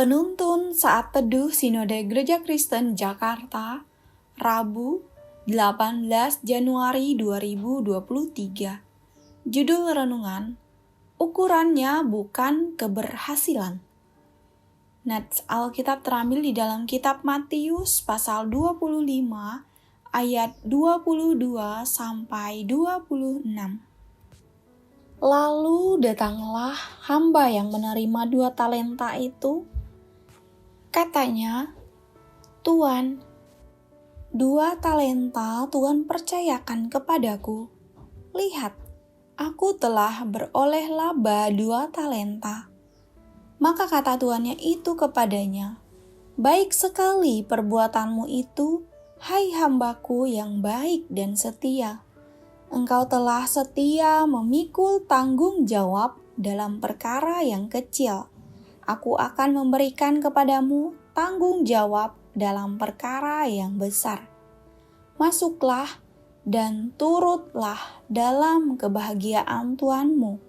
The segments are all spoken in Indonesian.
Penuntun Saat Teduh Sinode Gereja Kristen Jakarta, Rabu, 18 Januari 2023. Judul renungan, ukurannya bukan keberhasilan. Nats Alkitab terambil di dalam kitab Matius pasal 25 ayat 22 sampai 26. Lalu datanglah hamba yang menerima 2 talenta itu. Katanya, "Tuan, 2 talenta Tuhan percayakan kepadaku. Lihat, aku telah beroleh laba 2 talenta. Maka kata tuannya itu kepadanya, "Baik sekali perbuatanmu itu, hai hambaku yang baik dan setia. Engkau telah setia memikul tanggung jawab dalam perkara yang kecil. Aku akan memberikan kepadamu tanggung jawab dalam perkara yang besar. Masuklah dan turutlah dalam kebahagiaan Tuanmu."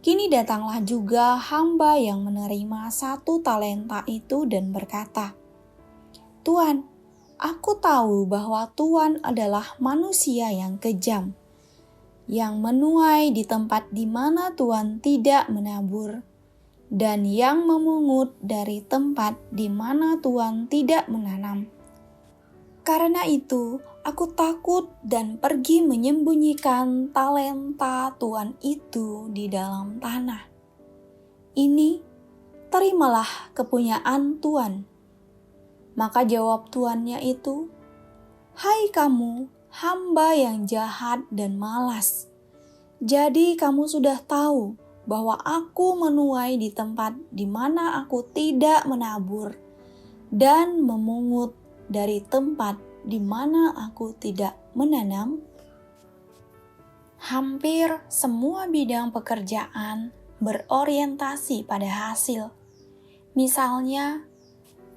Kini datanglah juga hamba yang menerima 1 talenta itu dan berkata, "Tuan, aku tahu bahwa Tuan adalah manusia yang kejam, yang menuai di tempat di mana Tuan tidak menabur, dan yang memungut dari tempat di mana Tuan tidak menanam. Karena itu, aku takut dan pergi menyembunyikan talenta Tuan itu di dalam tanah. Ini, terimalah kepunyaan Tuan." Maka jawab tuannya itu, "Hai kamu, hamba yang jahat dan malas. Jadi kamu sudah tahu bahwa aku menuai di tempat di mana aku tidak menabur dan memungut dari tempat di mana aku tidak menanam." Hampir semua bidang pekerjaan berorientasi pada hasil. Misalnya,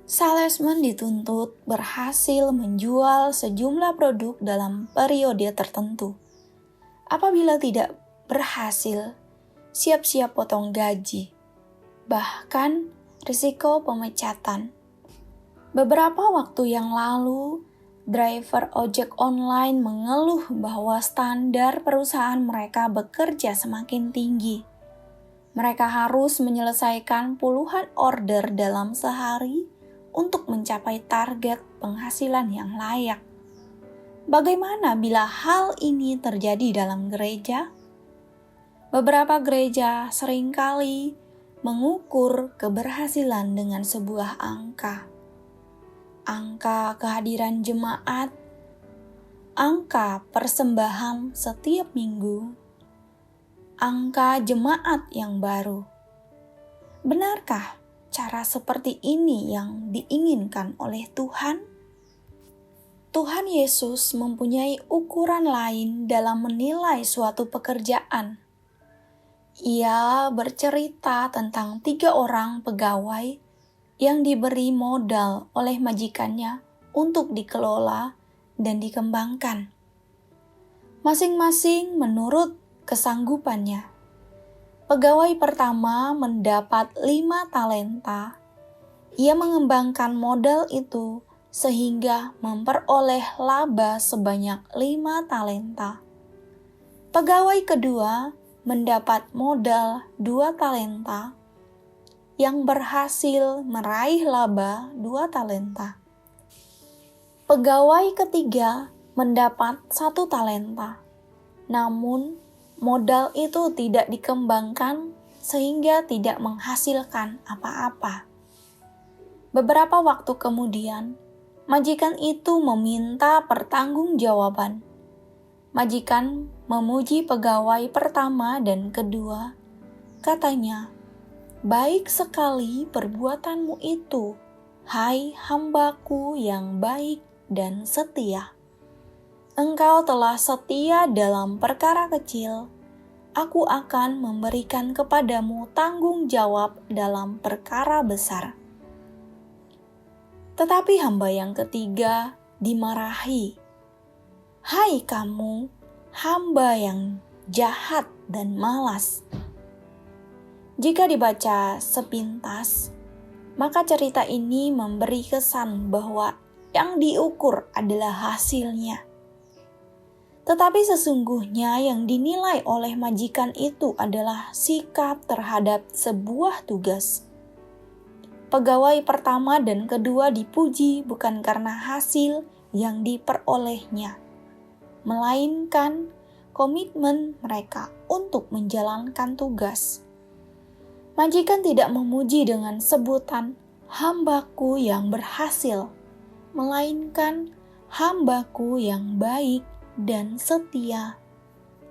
salesman dituntut berhasil menjual sejumlah produk dalam periode tertentu. Apabila tidak berhasil, siap-siap potong gaji, bahkan risiko pemecatan. Beberapa waktu yang lalu, driver ojek online mengeluh bahwa standar perusahaan mereka bekerja semakin tinggi. Mereka harus menyelesaikan puluhan order dalam sehari untuk mencapai target penghasilan yang layak. Bagaimana bila hal ini terjadi dalam gereja? Beberapa gereja seringkali mengukur keberhasilan dengan sebuah angka. Angka kehadiran jemaat, angka persembahan setiap minggu, angka jemaat yang baru. Benarkah cara seperti ini yang diinginkan oleh Tuhan? Tuhan Yesus mempunyai ukuran lain dalam menilai suatu pekerjaan. Ia bercerita tentang 3 orang pegawai yang diberi modal oleh majikannya untuk dikelola dan dikembangkan. Masing-masing menurut kesanggupannya. Pegawai pertama mendapat 5 talenta. Ia mengembangkan modal itu sehingga memperoleh laba sebanyak 5 talenta. Pegawai kedua mendapat modal 2 talenta yang berhasil meraih laba 2 talenta. Pegawai ketiga mendapat 1 talenta, namun modal itu tidak dikembangkan sehingga tidak menghasilkan apa-apa. Beberapa waktu kemudian, majikan itu meminta pertanggungjawaban. Majikan memuji pegawai pertama dan kedua. Katanya, "Baik sekali perbuatanmu itu, hai hambaku yang baik dan setia. Engkau telah setia dalam perkara kecil. Aku akan memberikan kepadamu tanggung jawab dalam perkara besar." Tetapi hamba yang ketiga dimarahi. "Hai kamu, hamba yang jahat dan malas." Jika dibaca sepintas, Maka cerita ini memberi kesan bahwa yang diukur adalah hasilnya. Tetapi sesungguhnya yang dinilai oleh majikan itu adalah sikap terhadap sebuah tugas. Pegawai pertama dan kedua dipuji bukan karena hasil yang diperolehnya, melainkan komitmen mereka untuk menjalankan tugas. Majikan tidak memuji dengan sebutan "hambaku yang berhasil", melainkan "hambaku yang baik dan setia.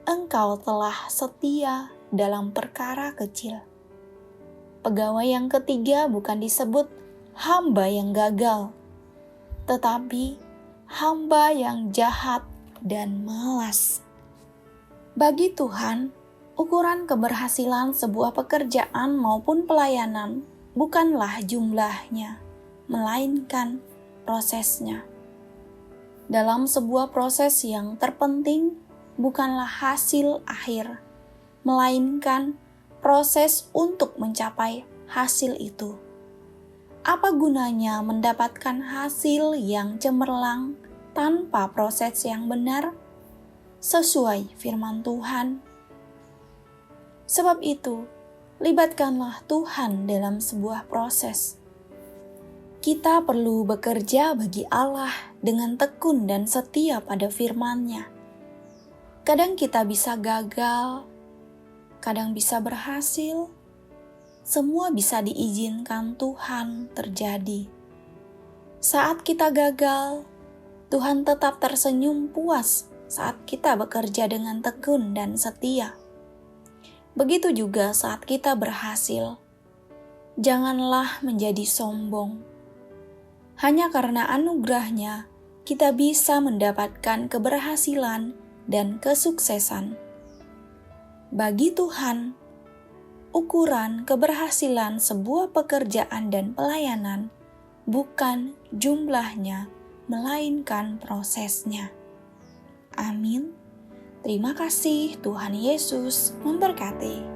Engkau telah setia dalam perkara kecil." Pegawai yang ketiga bukan disebut hamba yang gagal, tetapi hamba yang jahat dan malas. Bagi Tuhan, ukuran keberhasilan sebuah pekerjaan maupun pelayanan bukanlah jumlahnya, melainkan prosesnya. Dalam sebuah proses yang terpenting bukanlah hasil akhir, melainkan proses untuk mencapai hasil itu. Apa gunanya mendapatkan hasil yang cemerlang tanpa proses yang benar? Sesuai firman Tuhan. Sebab itu, libatkanlah Tuhan dalam sebuah proses. Kita perlu bekerja bagi Allah dengan tekun dan setia pada firman-Nya. Kadang kita bisa gagal, kadang bisa berhasil. Semua bisa diizinkan Tuhan terjadi. Saat kita gagal, Tuhan tetap tersenyum puas saat kita bekerja dengan tekun dan setia. Begitu juga saat kita berhasil. Janganlah menjadi sombong. Hanya karena anugerah-Nya, kita bisa mendapatkan keberhasilan dan kesuksesan. Bagi Tuhan, ukuran keberhasilan sebuah pekerjaan dan pelayanan bukan jumlahnya, melainkan prosesnya. Amin. Terima kasih, Tuhan Yesus memberkati.